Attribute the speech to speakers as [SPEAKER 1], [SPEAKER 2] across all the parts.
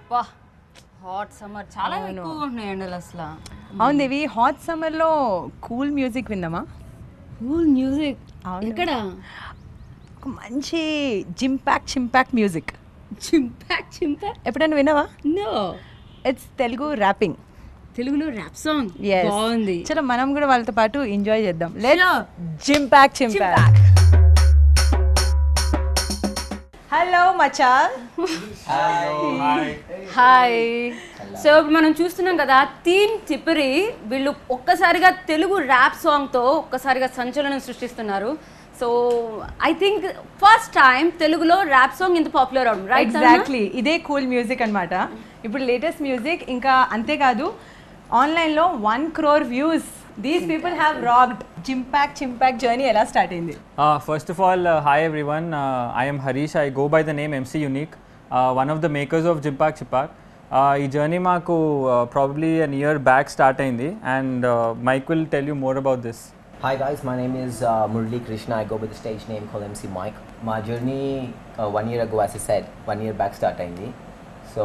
[SPEAKER 1] అబ్బా hot summer చాలా ఎక్కువగా ఉన్నాయి ఎండలు అసలు.
[SPEAKER 2] అవును దేవి, హాట్ సమ్మర్లో కూల్ మ్యూజిక్ విందామా?
[SPEAKER 1] కూల్ మ్యూజిక్ ఎక్కడ?
[SPEAKER 2] ఒక మంచి చింపాక్ మ్యూజిక్.
[SPEAKER 1] చింపాక్
[SPEAKER 2] ఎప్పుడైనా విన్నావా?
[SPEAKER 1] నో.
[SPEAKER 2] ఇట్స్ తెలుగు ర్యాపింగ్,
[SPEAKER 1] తెలుగులో ర్యాప్ సాంగ్. బాగుంది.
[SPEAKER 2] చలో మనం కూడా వాళ్ళతో పాటు ఎంజాయ్ చేద్దాం. చింపాక్. హలో మచా.
[SPEAKER 1] హాయ్. సో ఇప్పుడు మనం చూస్తున్నాం కదా టీమ్ తిప్పరి, వీళ్ళు ఒక్కసారిగా తెలుగు ర్యాప్ సాంగ్తో ఒక్కసారిగా సంచలనం సృష్టిస్తున్నారు. So I think first time తెలుగులో ర్యాప్ సాంగ్ ఇంత పాపులర్ అవడం, రైట్?
[SPEAKER 2] ఎగ్జాక్ట్లీ, ఇదే కూల్ మ్యూజిక్ అనమాట. ఇప్పుడు లేటెస్ట్ మ్యూజిక్. ఇంకా అంతేకాదు ఆన్లైన్లో 1 crore views. These people have rocked. Chimpact journey ఎలా స్టార్ట్ అయింది?
[SPEAKER 3] First of all, hi everyone. I am Harish. I go by the name MC Unique, one of the makers of Chimpact. ఈ journey మాకు probably a year back start అయింది, and Mike will tell you more about this.
[SPEAKER 4] Hi guys, my name is Murali Krishna. I go by the stage name called MC Mike. My journey 1 year ago, as I said, 1 year back start అయింది. So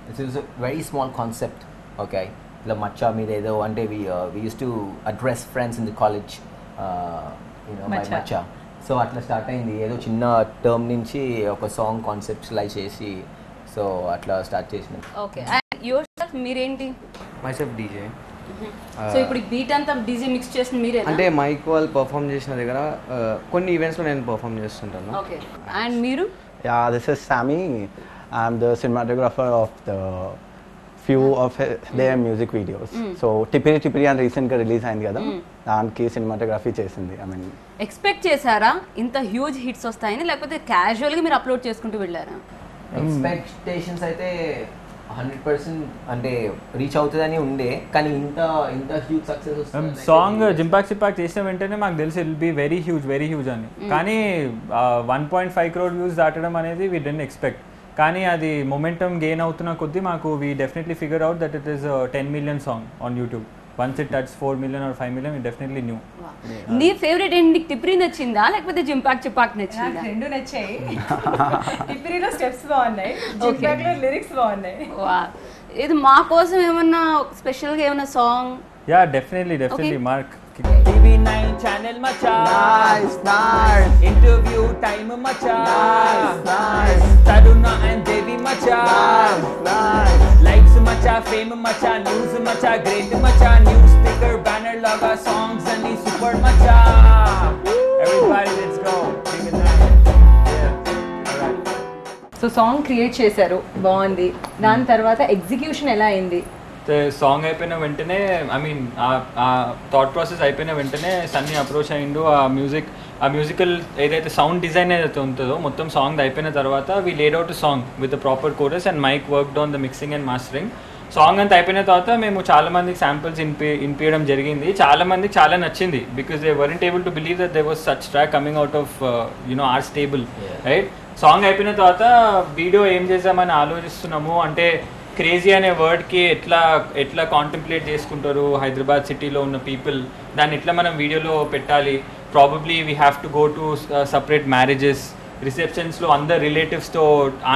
[SPEAKER 4] this is a very small concept, okay? ఇలా మచ్చా మీద ఏదో అంటే we used to address friends in the college, you know, by Maccha. So అట్లా start అయింది. ఏదో చిన్న term నుంచి ఒక సాంగ్ కాన్సెప్ట్లైజ్ చేసి సో అట్లా స్టార్ట్ చేసినాం.
[SPEAKER 1] ఓకే. అండ్ యువర్ సెల్ఫ్ మీరేంటి?
[SPEAKER 5] Myself DJ.
[SPEAKER 1] సో ఇప్పుడు ఈ బీట్ అంతా డీజే మిక్స్ చేసిన మీరే?
[SPEAKER 5] అంటే మైక్ వాళ్ళు పర్ఫామ్ చేసిన దగ్గర కొన్ని ఈవెంట్స్లో నేను పర్ఫామ్ చేస్తుంటాను.
[SPEAKER 1] ఓకే. అండ్ మీరు?
[SPEAKER 6] Yeah, this is Sammy. I'm the cinematographer of the few of their music videos. So Tipiri అని రీసెంట్గా రిలీజ్ అయింది కదా, దానికి సినిమాటోగ్రఫీ చేసింది. ఐ మీన్
[SPEAKER 1] ఎక్స్పెక్ట్ చేశారా ఇంత హ్యూజ్ హిట్స్ వస్తాయని, లేకపోతే క్యాజువల్గా మీరు అప్లోడ్ చేసుకుంటూ వెళ్ళారా?
[SPEAKER 4] ఎక్స్పెక్టేషన్స్ అయితే 100% అంటే రీచ్ అవుతుందని ఉండే, కానీ ఇంత హ్యూజ్ సక్సెస్ వస్తుంది.
[SPEAKER 3] సాంగ్ జింపాక్ చేసిన వెంటనే మాకు తెలిసి ఇట్ బి వెరీ హ్యూజ్ అని. కానీ 1.5 crore views దాటడం అనేది వీ డెంట్ ఎక్స్పెక్ట్. కానీ అది మొమెంటమ్ గెయిన్ అవుతున్న కొద్దీ మాకు we definitely figure out that it is 10 million song on YouTube. Once it touch 4 million or 5 million, we definitely knew.
[SPEAKER 1] నీ ఫేవరెట్ ఏంటి? టిప్రీ నచ్చిందా లేకపోతే జింపాక్ నచ్చిందా?
[SPEAKER 2] రెండు నచ్చాయి. టిప్రీలో స్టెప్స్ బాగున్నాయి, జింపాక్లో లిరిక్స్ బాగున్నాయి.
[SPEAKER 1] ఇది మా కోసం ఏమన్నా స్పెషల్గా ఏమన్నా song?
[SPEAKER 3] Yeah definitely mark. TV9 channel macha,
[SPEAKER 6] nice
[SPEAKER 3] interview time macha,
[SPEAKER 6] nice
[SPEAKER 3] Taruna and Devi macha,
[SPEAKER 6] nice
[SPEAKER 3] likes macha, fame macha, news macha, great macha, news sticker, banner, logo, songs and super macha. Everybody let's go. TV9. Yeah. Alright.
[SPEAKER 2] So song create చేశారు, బాగుంది. దాని తర్వాత execution ఎలా అయింది?
[SPEAKER 3] Song అయిపోయిన వెంటనే I mean ఆ thought process అయిపోయిన వెంటనే సన్నీ అప్రోచ్ అయ్యిండు. ఆ మ్యూజికల్ ఏదైతే సౌండ్ డిజైన్ ఏదైతే ఉంటుందో మొత్తం సాంగ్ అయిపోయిన తర్వాత we laid out song with proper chorus and Mike worked on the mixing and mastering. Song అంతా అయిపోయిన తర్వాత మేము చాలా మందికి శాంపిల్స్ వినిపించడం జరిగింది. చాలా మందికి చాలా నచ్చింది because they weren't able to believe that they was such track coming out of you know our stable, right? Song అయిపోయిన తర్వాత వీడియో ఏం చేద్దామని ఆలోచిస్తున్నాము. అంటే క్రేజీ అనే వర్డ్కి ఎట్లా కాంటెంప్లేట్ చేసుకుంటారు హైదరాబాద్ సిటీలో ఉన్న పీపుల్, దాన్ని ఎట్లా మనం వీడియోలో పెట్టాలి. Probably we have to go to separate marriages, రిసెప్షన్స్లో అందరు రిలేటివ్స్తో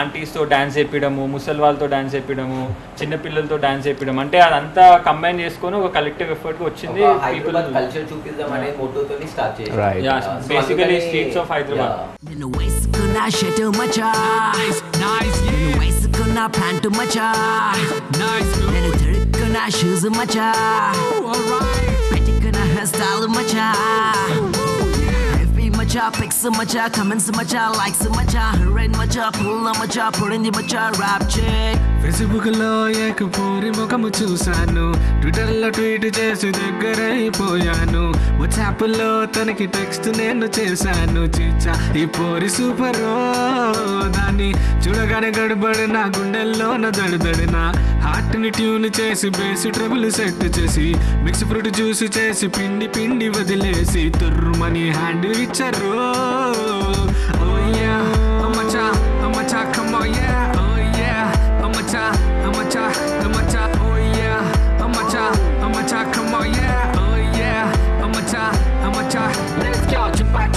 [SPEAKER 3] ఆంటీస్తో డ్యాన్స్ వేయడము, ముసలి వాళ్ళతో డ్యాన్స్ వేయడము, చిన్నపిల్లలతో డ్యాన్స్ వేయడం, అంటే అదంతా కంబైన్ చేసుకొని ఒక కలెక్టివ్ ఎఫర్ట్గా వచ్చింది. పీపుల్
[SPEAKER 4] కల్చర్ చూపిద్దాం అనే మోటోతో స్టార్ట్ చేశారు.
[SPEAKER 6] right
[SPEAKER 3] basically streets of Hyderabad.
[SPEAKER 7] Not plan too much. Nice. Then it gonna shoes much. Alright. Pretty gonna hairstyle much. Every much, pics much, comments much, likes much, rain much, pull much, put in the much, rap check.
[SPEAKER 8] Facebook లో ఏకపూరి ముఖము చూశాను, Twitter లో tweet చేసి దగ్గరైపోయాను, WhatsApp లో తనకి text నేను చేశాను. చిచ్చా ఈ పోరి సూపర్, దాన్ని చూడగానే గడబడి నా గుండెల్లో దడదడిన హార్ట్ ని ట్యూన్ చేసి బేసి ట్రబుల్ సెట్ చేసి మిక్స్ ఫ్రూట్ జ్యూస్ చేసి పిండి వదిలేసి తుర్రుమని హ్యాండ్ ఇచ్చారు. Oh yeah, అమ్మచా come on yeah. Amacha, oh yeah, Amacha, come on, yeah, oh yeah, Amacha, let's go, jump back,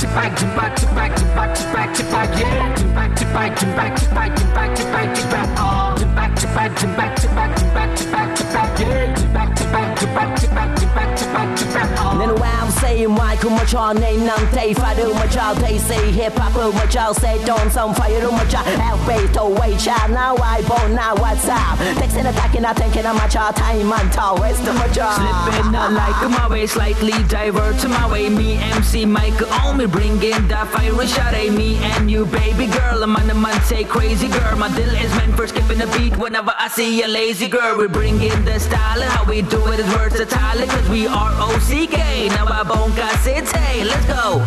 [SPEAKER 7] chipak, chipak, chipak, chipak, chipak, yeah. Chipak, chipak, chipak, chipak, chipak, chipak, chipak, oh. Chipak, chipak, chipak, chipak, chipak, chipak, chipak, yeah. Chipak, chipak, chipak, chipak, chipak, chipak, chipak, oh.
[SPEAKER 9] Then I'm saying why come my child name nam tay fire my child they say hip hop my child say don't some fire my child help bait away child now I born now what's up texting attacking I thinking my child time and tall where's the my child
[SPEAKER 7] Slipping out like my way, slightly divert to my way. Me MC Mike on me, bring in that fire shot. Me and you, baby girl, I'm on the man say crazy girl. My deal is meant for skipping a beat whenever I see a lazy girl. We bring in the style, how we do it is versatile. Cause we are OCK, now I bonka city. Let's go.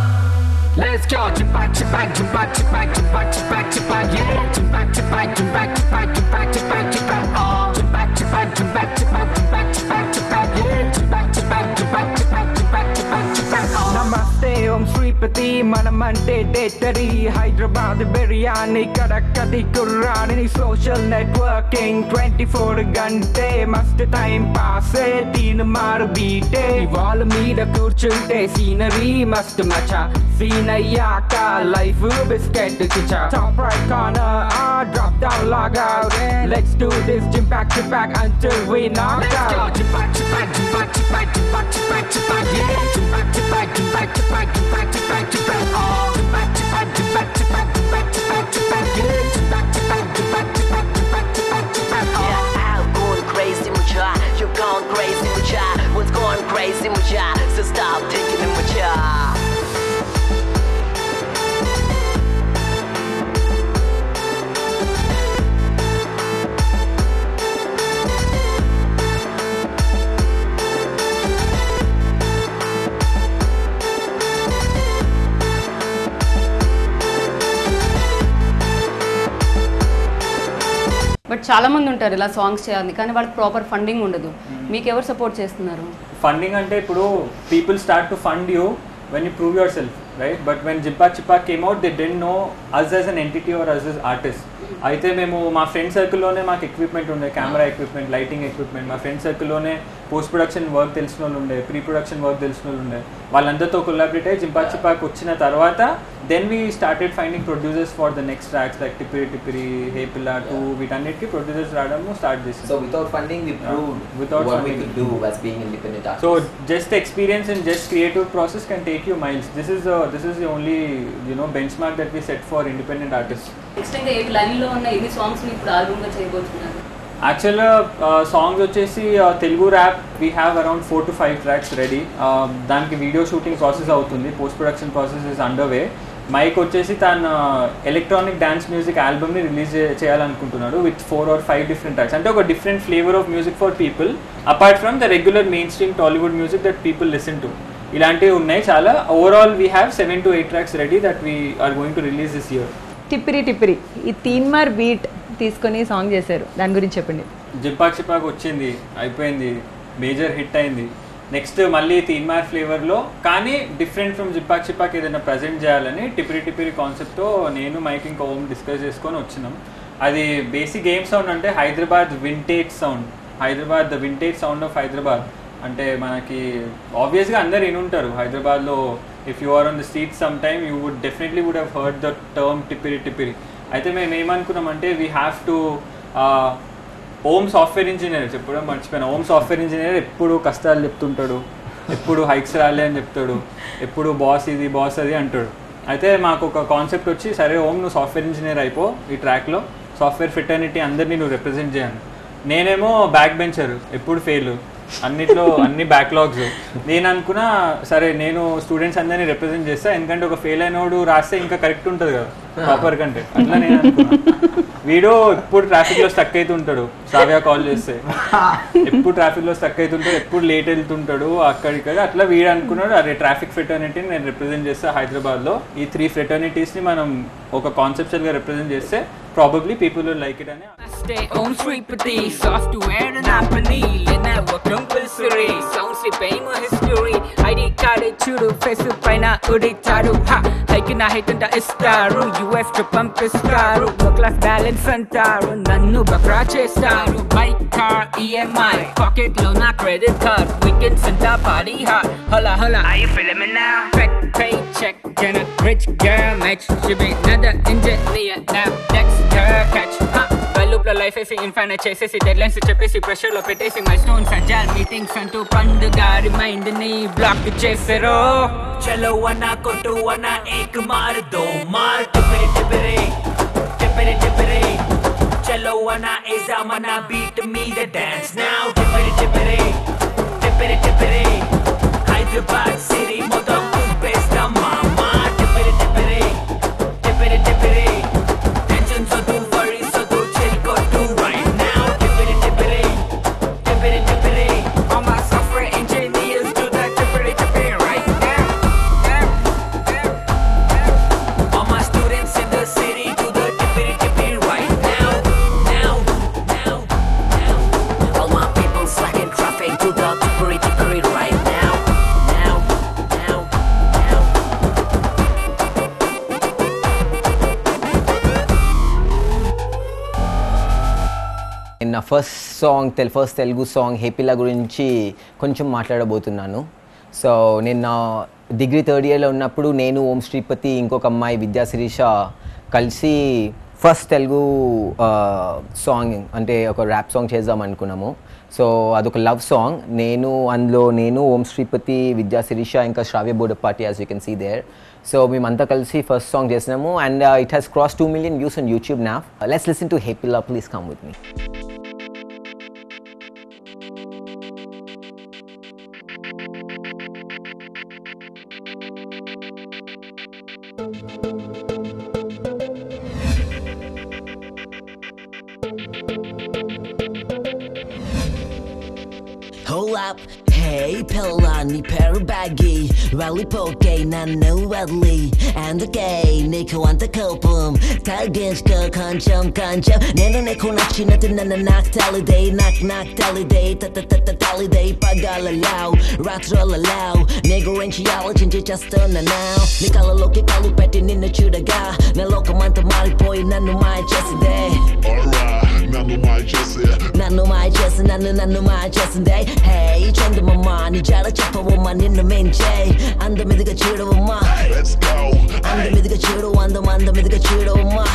[SPEAKER 7] Let's go, chipak, chipak, chipak, chipak, chipak, chipak, chipak, yeah. Chipak, chipak, chipak, chipak, chipak, chipak, chipak, oh. Chipak, chipak, chipak, chipak, chipak, chipak, chipak, yeah. Chipak, chipak, chipak, chipak, chipak, chipak, chipak, oh.
[SPEAKER 10] Namaste, Om Sripati, Manamante, Detari, Hyderabad, Biryani, Kadakadi, Kurani, social networking, 24 gante, must time pass, teen mar beat, wall me the kurchunte, scenery, must macha, Sinayaka, life, biscuit, chicha, top right corner, drop down, log out, let's do this, jump back until we knock out.
[SPEAKER 7] Let's go, chipak, chipak, chipak, chipak, chipak, chipak, chipak, yeah. Chipak, chipak, chipak, chipak, chipak, chipak, chipak, oh. Chipak, chipak, chipak, chipak, chipak, chipak, chipak, yeah. Chipak, chipak, chipak, chipak, chipak, chipak, chipak, oh.
[SPEAKER 9] yeah I'm going crazy my child you're going crazy my child what's going crazy my child so stop taking it my child
[SPEAKER 1] but చాలా మంది ఉంటారు ఇలా songs చేయాలి కానీ వాళ్ళకి proper funding ఉండదు మీకు ఎవరు సపోర్ట్ చేస్తున్నారు
[SPEAKER 3] ఫండింగ్ అంటే ఇప్పుడు people start to fund you when you prove yourself right but when జిపాక్ చిపాక్ came out they didn't know us as an entity or us as artist అయితే మేము మా ఫ్రెండ్ సర్కిల్లోనే మాకు ఎక్విప్మెంట్ ఉండే కెమెరా ఎక్విప్మెంట్ లైటింగ్ ఎక్విప్మెంట్ మా friend సర్కిల్లోనే పోస్ట్ ప్రొడక్షన్ వర్క్ తెలిసిన వాళ్ళు ఉండే ప్రీ ప్రొడక్షన్ వర్క్ తెలిసిన వాళ్ళు ఉండే వాళ్ళందరితో కొలాబరేట్ అయ్యి జింపాక్ చిపాక్ వచ్చిన తర్వాత then we started finding producers for the next tracks like టిపిరి టిపిరి హే పిల్ల 2 వీటన్నిటికీ ప్రొడ్యూసర్స్ రావడము స్టార్ట్ చేసి
[SPEAKER 4] So without funding we proved
[SPEAKER 3] Without
[SPEAKER 4] what
[SPEAKER 3] funding.
[SPEAKER 4] we could do as being independent artists.
[SPEAKER 3] So just the experience and just creative process can take you miles. This is the only benchmark that we set for independent artists.
[SPEAKER 1] Next ఇంకా ఏ లైన్లో ఉన్న ఎన్ని సాంగ్స్ని ఇప్పుడు ఆల్బమ్గా చేయబోతున్నారు
[SPEAKER 3] యాక్చువల్గా songs వచ్చేసి Telugu rap we have around 4 to 5 tracks ready దానికి video shooting process అవుతుంది post production process is under way Mike వచ్చేసి తన ఎలక్ట్రానిక్ డ్యాన్స్ మ్యూజిక్ ఆల్బమ్ని రిలీజ్ చేయాలనుకుంటున్నాడు విత్ 4 or 5 డిఫరెంట్ ట్రాక్స్ అంటే ఒక different flavour of music for people apart from the regular mainstream Tollywood music that people listen to ఇలాంటివి ఉన్నాయి చాలా overall we have 7 to 8 tracks ready that we are going to release this year
[SPEAKER 2] టిప్పిరి టిప్పిరి ఈ Teenmaar beat తీసుకొని song చేశారు దాని గురించి చెప్పండి
[SPEAKER 3] జిపాక్ చిపాక్ వచ్చింది అయిపోయింది మేజర్ హిట్ అయింది నెక్స్ట్ మళ్ళీ తీన్మార్ ఫ్లేవర్లో కానీ డిఫరెంట్ ఫ్రమ్ జిపాక్ చిపాక్ ఏదైనా ప్రజెంట్ చేయాలని టిపిరి టిపిరి కాన్సెప్ట్తో నేను మైక్ ఇంకా ఓం డిస్కస్ చేసుకొని వచ్చినాం అది బేసిక్ గేమ్ సౌండ్ అంటే Hyderabad vintage sound Hyderabad the vintage sound of Hyderabad అంటే మనకి ఆబ్వియస్గా అందరు వినుంటారు హైదరాబాద్లో if you are on the street some time you would definitely would have heard the term టిపిరి టిపిరి అయితే మేము ఏమనుకున్నామంటే we have to Om software engineer చెప్పడం మర్చిపోయినా ఓం సాఫ్ట్వేర్ ఇంజనీర్ ఎప్పుడు కష్టాలు చెప్తుంటాడు ఎప్పుడు హైక్స్ రాలే అని చెప్తాడు ఎప్పుడు బాస్ ఇది బాస్ అది అంటాడు అయితే మాకు ఒక కాన్సెప్ట్ వచ్చి సరే ఓం నువ్వు సాఫ్ట్వేర్ ఇంజనీర్ అయిపో ఈ ట్రాక్లో సాఫ్ట్వేర్ ఫిటర్నిటీ అందరినీ నువ్వు రిప్రజెంట్ చేయను నేనేమో బ్యాక్ బెంచర్ ఎప్పుడు ఫెయిల్ అన్నిట్లో అన్ని బ్యాక్లాగ్స్ నేను అనుకున్నా సరే నేను స్టూడెంట్స్ అందరినీ రిప్రజెంట్ చేస్తా ఎందుకంటే ఒక ఫెయిల్ అయినోడు రాస్తే ఇంకా కరెక్ట్ ఉంటుంది కదా ప్రాపర్ కంటే అట్లా నేను అనుకున్నా వీడు ఎప్పుడు ట్రాఫిక్లో స్టక్ అవుతుంటాడు శ్రావ్య కాల్ చేస్తే ఎప్పుడు ట్రాఫిక్లో స్టక్ అవుతుంటాడు ఎప్పుడు లేట్ వెళ్తుంటాడు అక్కడిక్కడ అట్లా వీడు అనుకున్నాడు అరే ట్రాఫిక్ ఫ్రెటర్నిటీని నేను రిప్రజెంట్ చేస్తా హైదరాబాద్లో ఈ 3 ఫ్రెటర్నిటీస్ని మనం ఒక కాన్సెప్చువల్గా రిప్రజెంట్ చేస్తే probably people will like it అని
[SPEAKER 10] Stay on Sripati, software and company, network compulsory, sound sleeping history, ID card chudu, face paina uditaru, ha, hikina hitunda istaru, UF to pump istaru, work life balance antaru, nannu bakra chestaru, bike car EMI, pocket loan credit card, weekend Santa party hard, holla holla, are you feeling me now? paycheck and a rich girl match. She be another engineer now. Dexter catch. Loop లో life వేసి infinite చేసేసి dead lines చెప్పేసి pressure లో పెట్టేసి my stones అజాల్ meetings అంటూ పండుగ remind ని black చేసారు.
[SPEAKER 7] చలో అన్నా కొట్టు అన్నా ఏక్ మార్ దో మార్ టిపిరి టిపిరి టిపిరి టిపిరి చలో అన్నా ఏజామ్ అన్నా బీట్ మీద డాన్స్ నౌ టిపిరి టిపిరి టిపిరి టిపిరి హైదరాబాద్ సిటీ మొత్తం ఊపేస్తాం మామా టిపిరి టిపిరి టిపిరి టిపిరి టెన్షన్స్ వద్దు worries వద్దు chill కొట్టు right now టిపిరి టిపిరి టిపిరి టిపిరి all my software engineers do that టిపిరి టిపిరి right now. All my students in the city do the టిపిరి టిపిరి right now. All my people stuck in traffic do the టిపిరి టిపిరి right now.
[SPEAKER 4] నా first Telugu song హేపిలా గురించి కొంచెం మాట్లాడబోతున్నాను. So నేను నా degree third ఇయర్లో ఉన్నప్పుడు నేను ఓం శ్రీపతి ఇంకొక అమ్మాయి విద్యా శిరీష కలిసి ఫస్ట్ తెలుగు సాంగ్ అంటే ఒక ర్యాప్ సాంగ్ చేద్దాం అనుకున్నాము. సో అదొక లవ్ సాంగ్. నేను ఓం శ్రీపతి విద్యా శిరీష ఇంకా Sravya Bodapati as you can see there. So మేమంతా కలిసి ఫస్ట్ సాంగ్ చేసినాము and it has cross 2 million views on YouTube now. Let's listen to Hepila. Please come with me.
[SPEAKER 9] Hold up, hey Pilla, ni pair baggy, rally poke, nan no wadly, and the gay, Nico and the copum, Tigerska, conchum, Nana Nico Nachi, nothing and a knock tally day, knock tally day, tally day, pagala low, ratral allow, nigger and chiology, just turn now, Nicola Loki, Kalu petting in the chudaga, Nalokamanta Mari boy, none of my chest day. Alright. None of my chest day. Hey, trend of my money, Jala Chopper woman in the main J. Under me the chiro of ma. Let's go. Under me the chiro, under me the chiro of ma.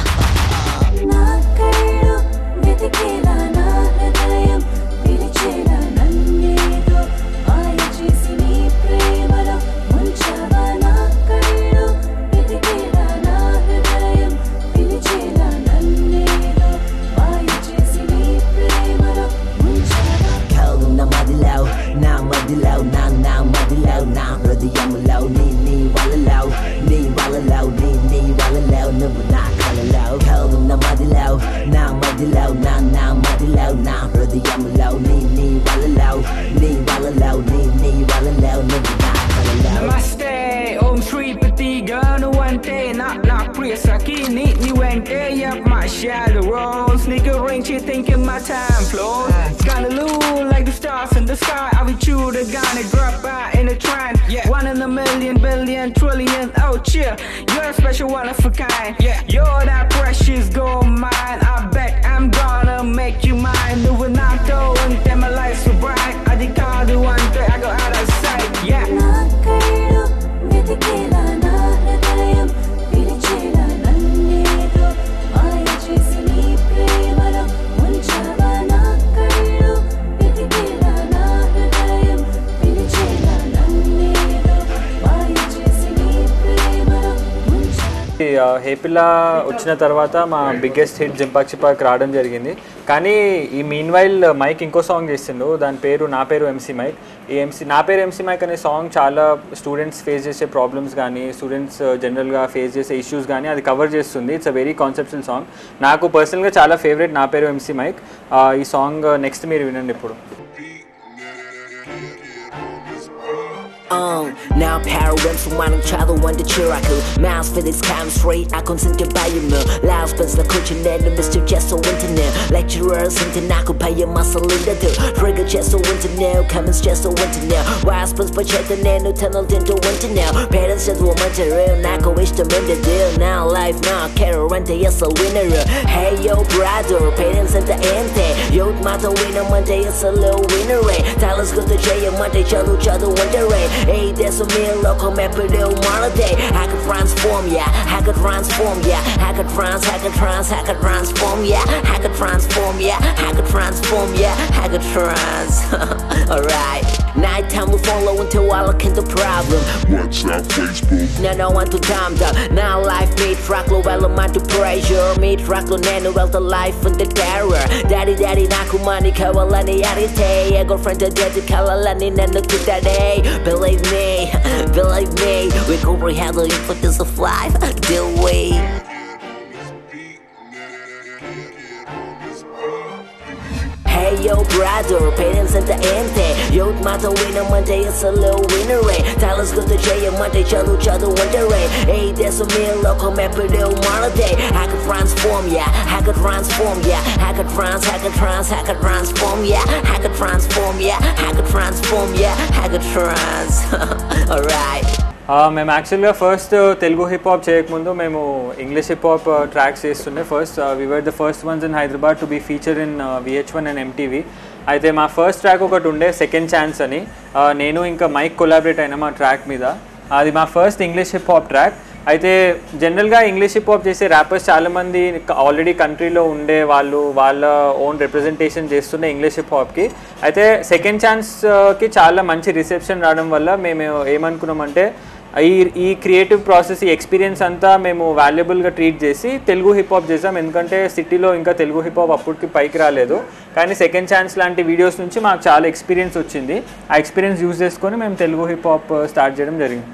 [SPEAKER 9] Nakaido, Vidikila, Nahadayam, Vilichela, Nandedo, Maya Chisini, Premalo, Munchava, Nakaido, Vidikila, Nahadayam, Vilichela, Nandedo, Maya Chisini, Premalo, Munchava. Kau na madilaw, now madilaw, now ready I'm low, ni wala low, ni wala low, no na kala low. Kau na madilaw, now madilaw, now ready I'm low, ni wala low, ni wala low, no na kala low.
[SPEAKER 10] Namaste, Om Shripati, gonna one day, knock, Priyasaki, ni wente, up my shadow rolls, nigga ring, she thinking my time flows. Gonna lose like the stars in the sky, I will chew the gun and drop out in a trend. Yeah. 1 in a million, billion, trillion, oh chill, you're a special one of a kind. Yeah. You're that precious gold mine, I bet I'm gonna make you mine. No, we're not going, then my life's so bright, I think I'll do one day, I go out of sight, yeah. Nakaido, Vidikila, Nahadayam, Vilichela, Nandedo, Maya Chisini, Premalo, Munchava, Nakaido, Vidikila, Nahadayam, Vilichela, Nandedo, Maya Chisini, Premalo, Munchava.
[SPEAKER 3] హేపిలా వచ్చిన తర్వాత మా biggest hit జింపాక్ Chepauk రావడం జరిగింది. కానీ ఈ mean while mic ఇంకో song చేసిండు, దాని పేరు నా పేరు ఎంసీ మైక్. నా పేరు ఎంసీ మైక్ అనే సాంగ్ చాలా స్టూడెంట్స్ ఫేస్ చేసే ప్రాబ్లమ్స్ కానీ స్టూడెంట్స్ జనరల్గా ఫేస్ చేసే ఇష్యూస్ కానీ అది కవర్ చేస్తుంది. It's a very conceptual song. నాకు పర్సనల్గా చాలా ఫేవరెట్ నా పేరు ఎంసీ మైక్. ఈ సాంగ్ నెక్స్ట్ మీరు వినండి ఇప్పుడు.
[SPEAKER 9] Now parents from one child want the chiraku mouse for this time straight I consent to buy you no loud spends the coaching and the Mr. Just so internet lecturers into naku pay your muscle in the do trigger just so internet comments just so internet why spends for check the no tunnel into internet parents said woman to real naku wish to mend the deal now life now care Monday is a winner. Hey yo brother, parents and the ante. Youth matter winner, Monday is a low winner. Dallas go to jail, Monday chadu wonder. Hey, there's a meal local map for the holiday. I could transform, yeah. I could transform, yeah. I could transform, yeah. I could transform, yeah. I could transform, yeah. I could Alright. Nighttime we follow until I look into problem.
[SPEAKER 11] What's up Facebook?
[SPEAKER 9] No one to time the now life me track low element to pressure. Me track low nano well the life and the terror. Daddy naku money kawalani arite. Girlfriend the dead kalalani nano day. Believe me, we comprehend the importance of life. Do we? Hey yo brother, parents and the ante. Youth matter winner, Monday is a low winner. Dallas go to jail, Monday chadu wonder. Hey, there's a meal local map for the holiday. I could transform, yeah. I could transform, yeah. I could transform, yeah. I could transform, yeah. I could transform, yeah. I could Alright.
[SPEAKER 3] మేము యాక్చువల్గా first Telugu hip hop చేయకముందు మేము English hip hop tracks చేస్తుండే first were the first ones in Hyderabad to be feature in VH1 and MTV. అయితే మా first track ఒకటి ఉండే second chance అని, నేను ఇంకా మైక్ కొలాబరేట్ అయినా మా ట్రాక్ మీద. అది మా first English hip hop track. అయితే జనరల్గా ఇంగ్లీష్ హిప్ హాప్ చేసే ర్యాపర్స్ చాలామంది ఆల్రెడీ కంట్రీలో ఉండే వాళ్ళు వాళ్ళ ఓన్ రిప్రజెంటేషన్ చేస్తుండే ఇంగ్లీష్ హిప్ హాప్కి. అయితే సెకండ్ ఛాన్స్కి చాలా మంచి రిసెప్షన్ రావడం వల్ల మేము ఏమనుకున్నామంటే ఈ క్రియేటివ్ ప్రాసెస్, ఈ ఎక్స్పీరియన్స్ అంతా మేము వాల్యుబుల్గా ట్రీట్ చేసి తెలుగు హిప్ హాప్ చేసాం. ఎందుకంటే సిటీలో ఇంకా తెలుగు హిప్ హాప్ అప్పటికి పైకి రాలేదు. కానీ సెకండ్ ఛాన్స్ లాంటి వీడియోస్ నుంచి మాకు చాలా ఎక్స్పీరియన్స్ వచ్చింది. ఆ ఎక్స్పీరియన్స్ యూజ్ చేసుకొని మేము తెలుగు హిప్ హాప్ స్టార్ట్ చేయడం జరిగింది.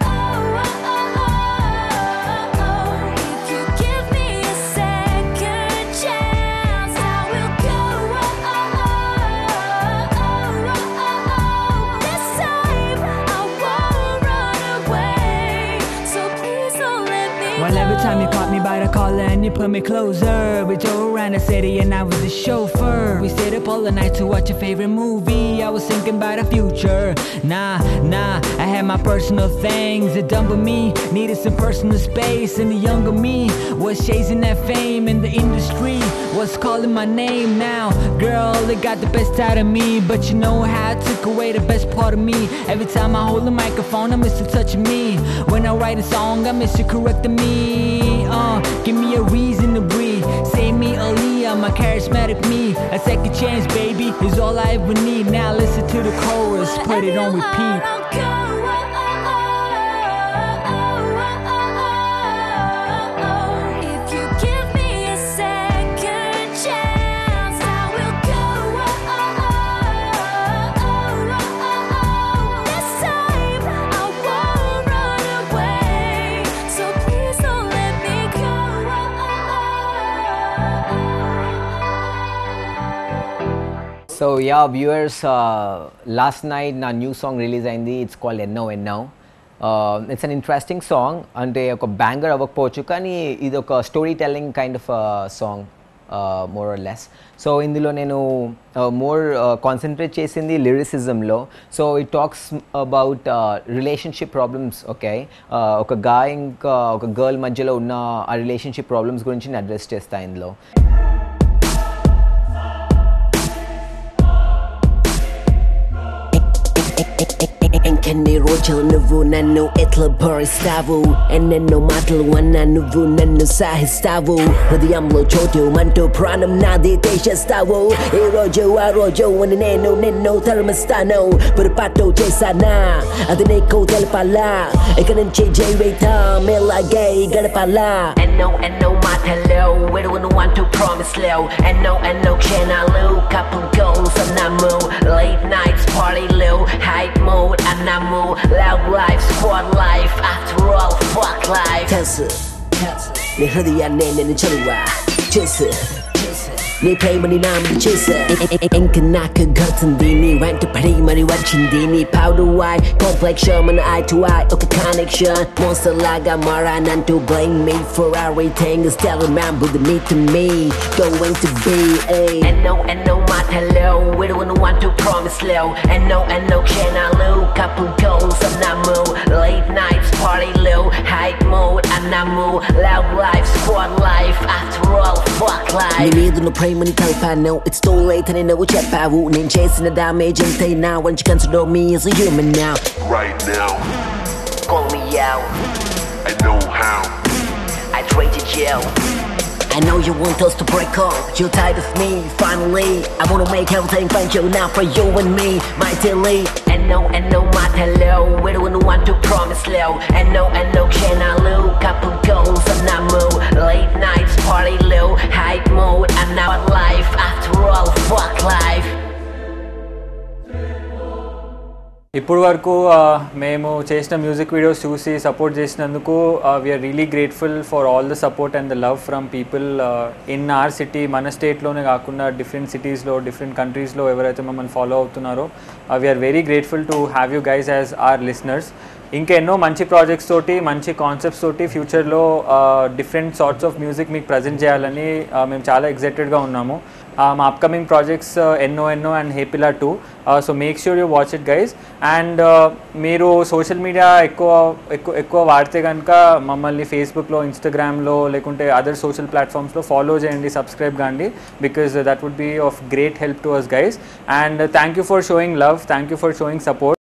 [SPEAKER 7] Well, every time you caught me by the collar and you put me closer, we drove around the city and I was the chauffeur. We stayed up all the night to watch your favorite movie. I was thinking about the future. Nah, I had my personal things. The dumber me needed some personal space, and the younger me was chasing that fame, and the industry was calling my name. Now, girl, they got the best out of me, but you know how I took away the best part of me. Every time I hold the microphone, I miss you touching me. When I write a song, I miss you correcting me. Give me a reason to breathe. Save me Aaliyah, my charismatic me. A second chance, baby, is all I ever need. Now listen to the chorus, put it on repeat.
[SPEAKER 4] So yeah, viewers, last night na new song release అయింది. It's called Enno. It's an interesting song. అంటే ఒక banger అవ్వకపోవచ్చు, కానీ ఇది ఒక story telling kind of song more or less. So ఇందులో నేను more concentrate చేసింది లిరిసిజంలో. So it talks about relationship problems. Okay, ఒక గాయ్ ఇంకా ఒక గర్ల్ మధ్యలో ఉన్న ఆ రిలేషన్షిప్ ప్రాబ్లమ్స్ గురించి నేను అడ్రస్ చేస్తాను ఇందులో.
[SPEAKER 9] ఇంకెన్ని రోజులు నువ్వు నన్ను ఎట్లా భరిస్తావు? ఎన్నెన్నో మాటలు అన్నా నువ్వు నన్ను సాహిస్తావు. హృదయంలో చోటు అంటూ ప్రాణం నాది తీసేస్తావు. ఈ రోజు ఆ రోజు అని నేను నిన్ను తరిమిస్తాను. పొరపాటు చేశానా అది నీకు తెలపాలా? ఇక నుంచి జీవితం ఇలాగే గడపాలా? ఎన్నో మాటలు విడువను అంటూ ప్రామిస్ లేవు. ఎన్నో క్షణాలు కప్పుకో సన్నాము. Late nights partyలు hype mode అన్నాము. Loud life, squad life, after all fuck life. తెలుసు నీ హృదయాన్ని నేను చదువా చేసు, నీ ప్రేమని నామని చేసా. ఇంక నాకు గుర్తుంది నీ వెంట పడి మరి వచ్చింది. నీ పౌడర్ ఐ కాంప్లెక్షన్ మన ఐ టు ఐ ఒక కనెక్షన్. మోన్స్టర్ లాగా మారానంటూ blame me for everything. Is telling man with me to me going to be a ఎన్నో మాటలు విడువను అంటూ ప్రామిస్ లేవు. ఎన్నో క్షణాలు కప్పుకో సన్నాము. Late nights partyలు hype mode అన్నాము. Loud life, squad life, no pray money type I know it's too late and I know what I won't name chasing the damage and say now when you consider me as a human now.
[SPEAKER 11] Right now,
[SPEAKER 9] Call me out,
[SPEAKER 11] I know how.
[SPEAKER 9] I trade you jail. I know you want us to break up, you're tired of me. Finally, I wanna make everything thank you now for you and me, my daily. And no, my hello. We don't want to promise low. And no, can I lose? Couple goals and I move. Late nights, party low, hype mode. I'm now alive. After all, fuck life.
[SPEAKER 3] ఇప్పుడు వరకు మేము చేసిన music videos చూసి support చేసినందుకు we're really grateful for all the support and the love from people in our city. మన స్టేట్లోనే కాకుండా different సిటీస్లో డిఫరెంట్ కంట్రీస్లో ఎవరైతే మమ్మల్ని ఫాలో అవుతున్నారో we are very grateful to have you guys as our listeners. ఇంకా ఎన్నో మంచి ప్రాజెక్ట్స్ తోటి మంచి కాన్సెప్ట్స్ తోటి ఫ్యూచర్లో డిఫరెంట్ సార్ట్స్ ఆఫ్ మ్యూజిక్ మీకు ప్రజెంట్ చేయాలని మేము చాలా ఎక్సైటెడ్గా ఉన్నాము. మా అప్కమింగ్ ప్రాజెక్ట్స్ ఎన్నో అండ్ హేపిలా 2. So make sure you watch it guys. And మీరు సోషల్ మీడియా ఎక్కువ వాడితే కనుక మమ్మల్ని ఫేస్బుక్లో, ఇన్స్టాగ్రామ్లో లేకుంటే అదర్ సోషల్ ప్లాట్ఫామ్స్లో ఫాలో చేయండి, సబ్స్క్రైబ్ కాండి, because that would be of great help to us guys. And thank you for showing love, thank you for showing support.